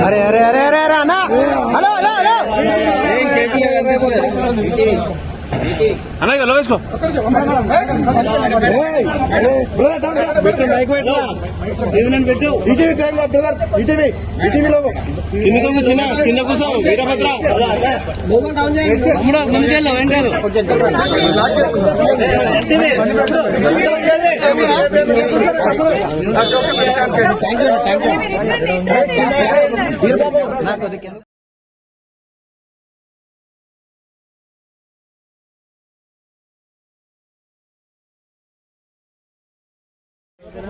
అరే అరే అరే అరే అరే అన్నా, హలో హలో హలో అన్నా, లోకేసుకో కింద కూర్చో వీరభద్ర ముందుకెళ్ళు ఏం కాదు.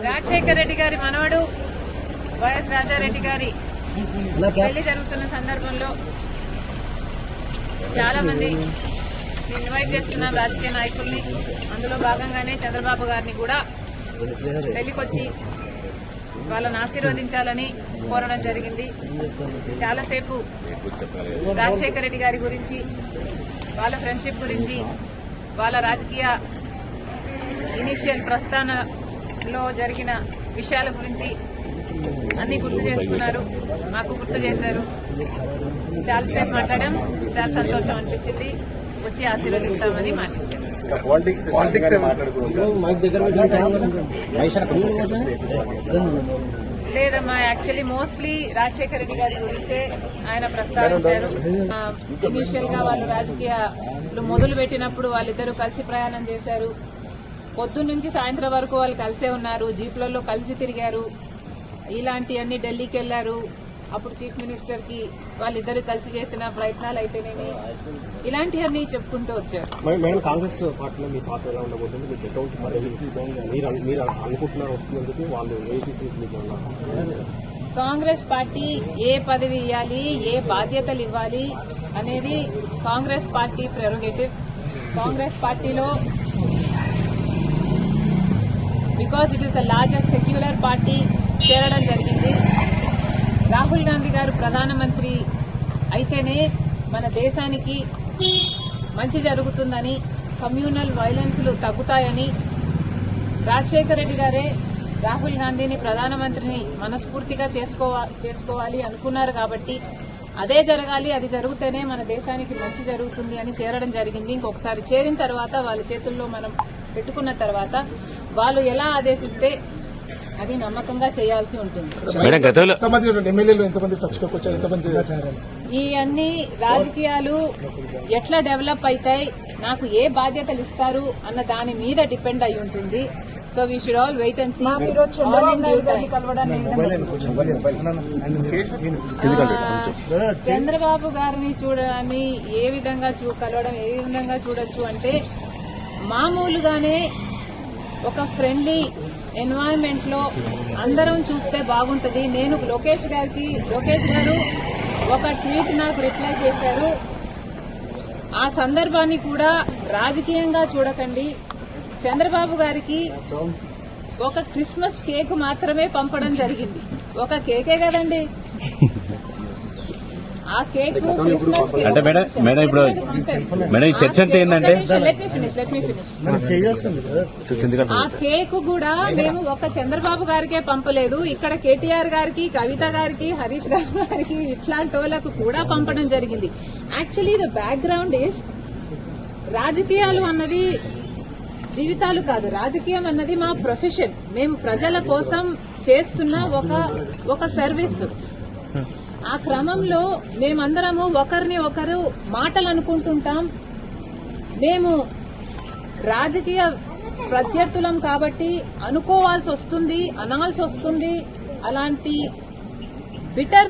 రాజశేఖర రెడ్డి గారి మనవడు వైఎస్ రాజారెడ్డి గారి పెళ్లి జరుగుతున్న సందర్భంలో చాలా మంది ఇన్వైట్ చేస్తున్న రాజకీయ నాయకుల్ని, అందులో భాగంగానే చంద్రబాబు గారిని కూడా పెళ్లికొచ్చి వాళ్ళని ఆశీర్వదించాలని కోరడం జరిగింది. చాలాసేపు రాజశేఖర రెడ్డి గారి గురించి, వాళ్ళ ఫ్రెండ్షిప్ గురించి, వాళ్ళ రాజకీయ ఇనిషియల్ ప్రస్థానంలో జరిగిన విషయాల గురించి అన్ని గుర్తు చేసుకున్నారు, మాకు గుర్తు చేశారు. చాలాసేపు మాట్లాడాం, చాలా సంతోషం అనిపించింది. వచ్చి ఆశీర్వదిస్తామని మాట్లాడారు. లేదమ్మా, యాక్చువల్లీ మోస్ట్లీ రాజశేఖర రెడ్డి గారి గురించే ఆయన ప్రస్తావించారు. ఇనీషియల్ గా వాళ్ళు రాజకీయాలు మొదలు పెట్టినప్పుడు వాళ్ళిద్దరూ కలిసి ప్రయాణం చేశారు. పొద్దున్నుంచి సాయంత్రం వరకు వాళ్ళు కలిసే ఉన్నారు, జీప్లలో కలిసి తిరిగారు. ఇలాంటివన్నీ ఢిల్లీకి వెళ్లారు. అప్పుడు చీఫ్ మినిస్టర్ కి వాళ్ళిద్దరు కలిసి చేసిన ప్రయత్నాలు అయితేనేమి, ఇలాంటివన్నీ చెప్పుకుంటూ వచ్చారు. మేడం, కాంగ్రెస్ పార్టీలో మీ పాత్ర ఎలా ఉండబోతుంది? మీరు అనుకుంటున్నారు వస్తున్నందుకు వాళ్ళు కాంగ్రెస్ పార్టీ ఏ పదవి ఇవ్వాలి, ఏ బాధ్యతలు ఇవ్వాలి అనేది కాంగ్రెస్ పార్టీ ప్రెరోగేటివ్. కాంగ్రెస్ పార్టీలో because it is the largest secular party చేరడం జరిగింది. రాహుల్ గాంధీ గారు ప్రధానమంత్రి అయితేనే మన దేశానికి మంచి జరుగుతుందని, కమ్యూనల్ వైలెన్స్లు తగ్గుతాయని రాజశేఖర రెడ్డి గారే రాహుల్ గాంధీని ప్రధానమంత్రిని మనస్ఫూర్తిగా చేసుకోవాలి అనుకున్నారు. కాబట్టి అదే జరగాలి, అది జరిగితేనే మన దేశానికి మంచి జరుగుతుంది అని చేరడం జరిగింది. ఇంకొకసారి చేరిన తర్వాత వాళ్ళ చేతుల్లో మనం పెట్టుకున్న తర్వాత వాళ్ళు ఎలా ఆదేశిస్తే అది నమ్మకంగా చేయాల్సి ఉంటుంది. ఈ అన్ని రాజకీయాలు ఎట్లా డెవలప్ అవుతాయి, నాకు ఏ బాధ్యతలు ఇస్తారు అన్న దాని మీద డిపెండ్ అయి ఉంటుంది. So we should all wait and see. Chandrababu గారిని చూడడాన్ని ఏ విధంగా కలవడం ఏ విధంగా చూడొచ్చు అంటే, మామూలుగానే ఒక ఫ్రెండ్లీ ఎన్వైరన్మెంట్ లో అందరం చూస్తే బాగుంటది. నేను లోకేష్ గారు ఒక ట్వీట్ నాకు రిప్లై చేశారు. ఆ సందర్భాన్ని కూడా రాజకీయంగా చూడకండి. చంద్రబాబు గారికి ఒక క్రిస్మస్ కేక్ మాత్రమే పంపడం జరిగింది. ఒక కేకే కదండి, ఆ కేక్ క్రిస్మస్ అంటే మేడం ఇప్పుడు మేడం ఈ చర్చ అంటే ఏంటంటే, లెట్ మీ ఫినిష్. ఆ కేక్ కూడా మేము ఒక చంద్రబాబు గారికే పంపలేదు, ఇక్కడ కేటీఆర్ గారికి, కవిత గారికి, హరీష్ రావు గారికి, ఇట్లాంటి వాళ్ళకు కూడా పంపడం జరిగింది. యాక్చువల్లీ ద బ్యాక్గ్రౌండ్ ఈస్, రాజకీయాలు అన్నది జీవితాలు కాదు, రాజకీయం అన్నది మా ప్రొఫెషన్. మేము ప్రజల కోసం చేస్తున్న ఒక సర్వీస్. ఆ క్రమంలో మేమందరము ఒకరిని ఒకరు మాటలు అనుకుంటుంటాం. మేము రాజకీయ ప్రత్యర్థులం కాబట్టి అనుకోవాల్సి వస్తుంది, అనాల్సి వస్తుంది. అలాంటి బిటర్